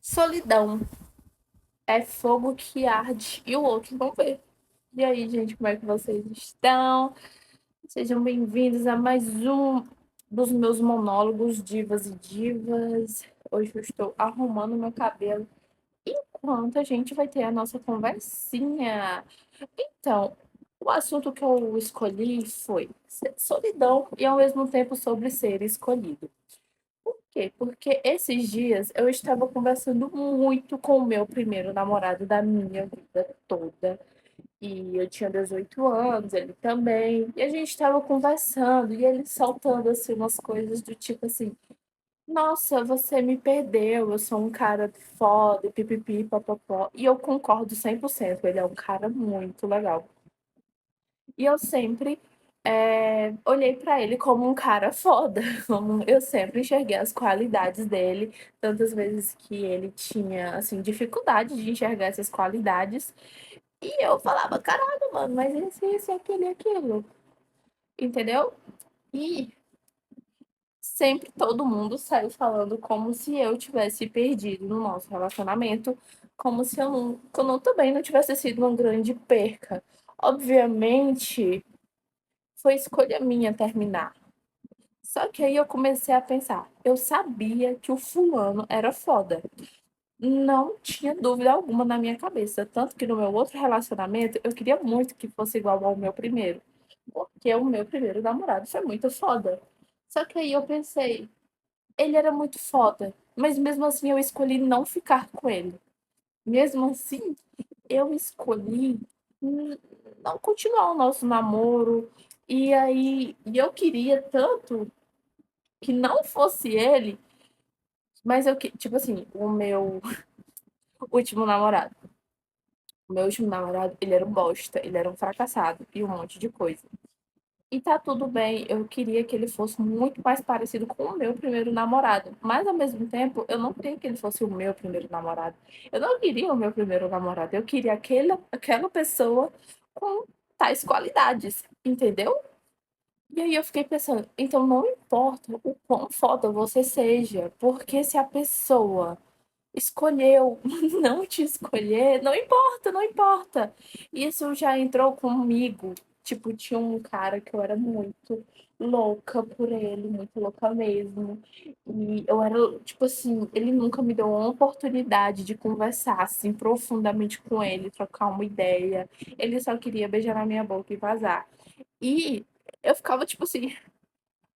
Solidão é fogo que arde e o outro não vê. E aí, gente, como é que vocês estão? Sejam bem-vindos a mais um dos meus monólogos divas e divas. Hoje eu estou arrumando meu cabelo enquanto a gente vai ter a nossa conversinha. Então, o assunto que eu escolhi foi solidão e ao mesmo tempo sobre ser escolhido. Por quê? Porque esses dias eu estava conversando muito com o meu primeiro namorado da minha vida toda. E eu tinha 18 anos, ele também. E a gente estava conversando e ele soltando assim umas coisas do tipo assim: "Nossa, você me perdeu, eu sou um cara foda, pipipi, popopó". E eu concordo 100%, ele é um cara muito legal. E eu sempre, olhei pra ele como um cara foda, como eu sempre enxerguei as qualidades dele, tantas vezes que ele tinha, assim, dificuldade de enxergar essas qualidades, e eu falava: "Caralho, mano, mas esse, aquele e aquilo", entendeu? E sempre todo mundo saiu falando como se eu tivesse perdido no nosso relacionamento, como se eu também não tivesse sido uma grande perca. Obviamente foi escolha minha terminar. Só que aí eu comecei a pensar, eu sabia que o fulano era foda. Não tinha dúvida alguma na minha cabeça, tanto que no meu outro relacionamento eu queria muito que fosse igual ao meu primeiro, porque o meu primeiro namorado foi muito foda. Só que aí eu pensei, ele era muito foda, mas mesmo assim eu escolhi não ficar com ele. Mesmo assim, eu escolhi n não continuar o nosso namoro, e eu queria tanto que não fosse ele, mas eu que tipo assim, o meu último namorado. O meu último namorado, ele era um bosta, ele era um fracassado e um monte de coisa. E tá tudo bem, eu queria que ele fosse muito mais parecido com o meu primeiro namorado, mas ao mesmo tempo eu não queria que ele fosse o meu primeiro namorado. Eu não queria o meu primeiro namorado, eu queria aquela pessoa com tais qualidades, entendeu? E aí eu fiquei pensando, então não importa o quão foda você seja, porque se a pessoa escolheu não te escolher, não importa, não importa. Isso já entrou comigo. Tipo, tinha um cara que eu era muito louca por ele, muito louca mesmo. E eu era, tipo assim, ele nunca me deu uma oportunidade de conversar assim profundamente com ele, trocar uma ideia. Ele só queria beijar na minha boca e vazar. E eu ficava tipo assim,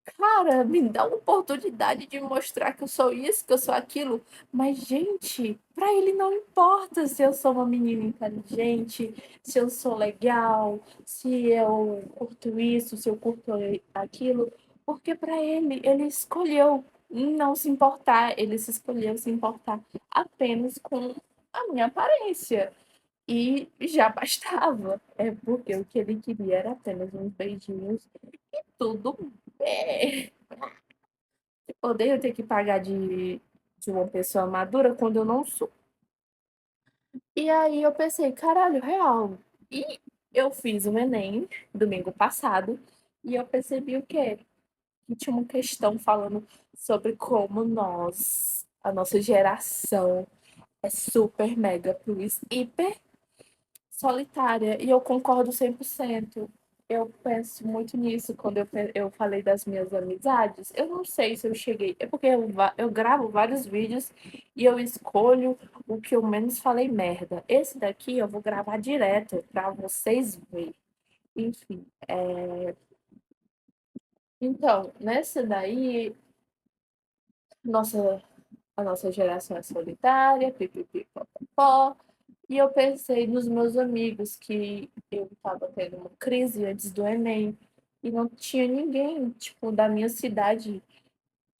cara, me dá uma oportunidade de mostrar que eu sou isso, que eu sou aquilo. Mas, gente, pra ele não importa se eu sou uma menina inteligente, se eu sou legal, se eu curto isso, se eu curto aquilo, porque pra ele, ele escolheu não se importar, ele se escolheu se importar apenas com a minha aparência. E já bastava. É porque o que ele queria era apenas uns beijinhos e tudo bem. Odeio ter que pagar de uma pessoa madura quando eu não sou. E aí eu pensei, caralho, real. E eu fiz o Enem domingo passado e eu percebi o quê? Que tinha uma questão falando sobre como a nossa geração, é super mega plus hiper solitária, e eu concordo 100%. Eu penso muito nisso quando eu falei das minhas amizades. Eu não sei se eu cheguei. É porque eu gravo vários vídeos e eu escolho o que eu menos falei merda. Esse daqui eu vou gravar direto para vocês verem. Enfim. Então, nessa daí, nossa, a nossa geração é solitária, pipipipopopó. E eu pensei nos meus amigos que eu estava tendo uma crise antes do Enem e não tinha ninguém, tipo, da minha cidade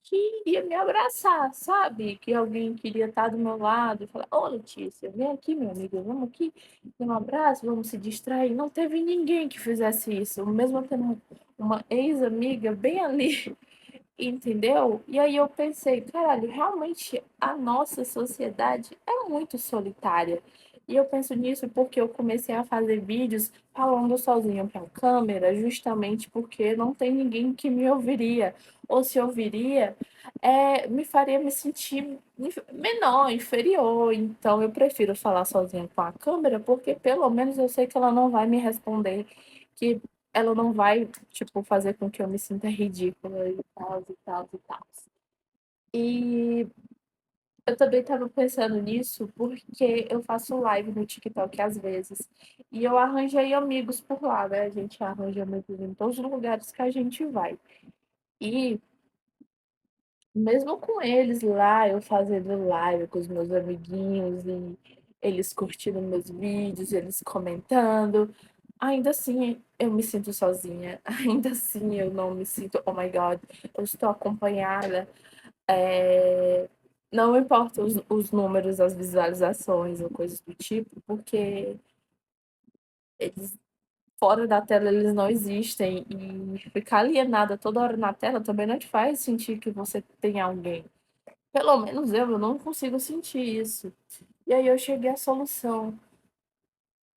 que iria me abraçar, sabe? Que alguém queria estar do meu lado e falar: "Ô, Letícia, vem aqui, meu amigo, vamos aqui, dê um abraço, vamos se distrair". Não teve ninguém que fizesse isso, mesmo tendo uma ex-amiga bem ali, entendeu? E aí eu pensei: "Caralho, realmente a nossa sociedade é muito solitária". E eu penso nisso porque eu comecei a fazer vídeos falando sozinha para a câmera, justamente porque não tem ninguém que me ouviria. Ou se ouviria, me faria me sentir menor, inferior. Então eu prefiro falar sozinha com a câmera, porque pelo menos eu sei que ela não vai me responder, que ela não vai, tipo, fazer com que eu me sinta ridícula e tal, e tal, e tal. E eu também estava pensando nisso porque eu faço live no TikTok às vezes. E eu arranjei amigos por lá, né? A gente arranja amigos em todos os lugares que a gente vai. E mesmo com eles lá, eu fazendo live com os meus amiguinhos e eles curtindo meus vídeos, eles comentando, ainda assim eu me sinto sozinha. Ainda assim eu não me sinto, oh my God, eu estou acompanhada. É, não importa os números, as visualizações ou coisas do tipo, porque eles, fora da tela, eles não existem. E ficar alienada toda hora na tela também não te faz sentir que você tem alguém. Pelo menos eu não consigo sentir isso. E aí eu cheguei à solução.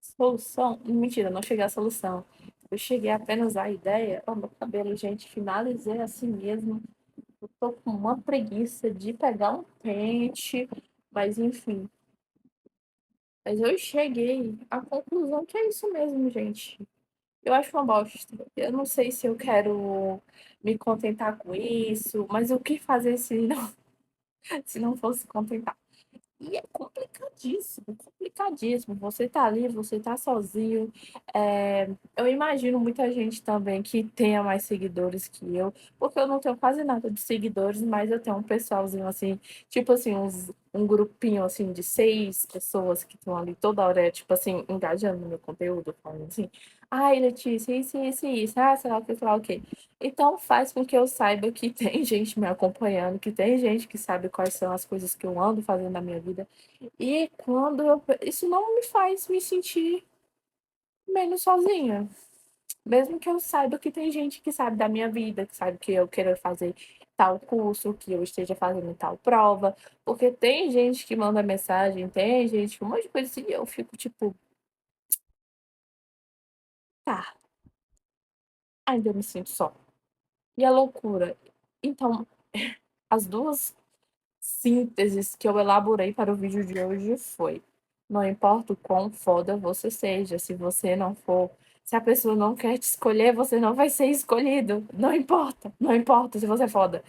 Solução? Mentira, não cheguei à solução. Eu cheguei apenas à ideia. Oh, meu cabelo, gente, finalizei assim mesmo. Eu tô com uma preguiça de pegar um pente, mas enfim. Mas eu cheguei à conclusão que é isso mesmo, gente. Eu acho uma bosta. Eu não sei se eu quero me contentar com isso, mas o que fazer se não fosse contentar? E é complicadíssimo, complicadíssimo. Você tá ali, você tá sozinho. Eu imagino muita gente também que tenha mais seguidores que eu, porque eu não tenho quase nada de seguidores, mas eu tenho um pessoalzinho assim, tipo assim, um grupinho assim de 6 pessoas que estão ali toda hora, tipo assim, engajando no meu conteúdo, falando assim, ai, Letícia, isso, sei lá o quê. Então faz com que eu saiba que tem gente me acompanhando, que tem gente que sabe quais são as coisas que eu ando fazendo na minha vida. E isso não me faz me sentir menos sozinha. Mesmo que eu saiba que tem gente que sabe da minha vida, que sabe que eu quero fazer tal curso, que eu esteja fazendo tal prova. Porque tem gente que manda mensagem, tem gente, um monte de coisa assim, e eu fico tipo, tá, ainda me sinto só. E a loucura. Então, as duas sínteses que eu elaborei para o vídeo de hoje foi: não importa o quão foda você seja, se você não for, se a pessoa não quer te escolher, você não vai ser escolhido. Não importa, não importa se você é foda.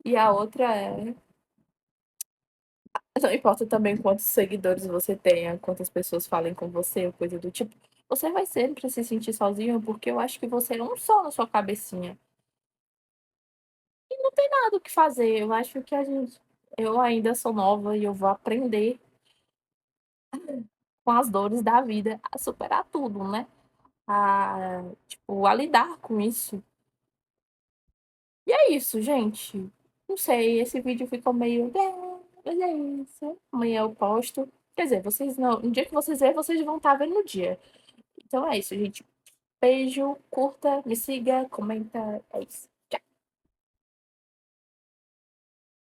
E a outra é, não importa também quantos seguidores você tenha, quantas pessoas falem com você, ou coisa do tipo, você vai sempre se sentir sozinho, porque eu acho que você é um só na sua cabecinha. E não tem nada o que fazer. Eu acho que eu ainda sou nova e eu vou aprender com as dores da vida, a superar tudo, né? A lidar com isso. E é isso, gente. Não sei, esse vídeo ficou meio. Mas é isso. Amanhã eu posto. Quer dizer, vocês não. No dia que vocês verem, vocês vão estar vendo no dia. Então é isso, gente. Beijo, curta, me siga, comenta. É isso.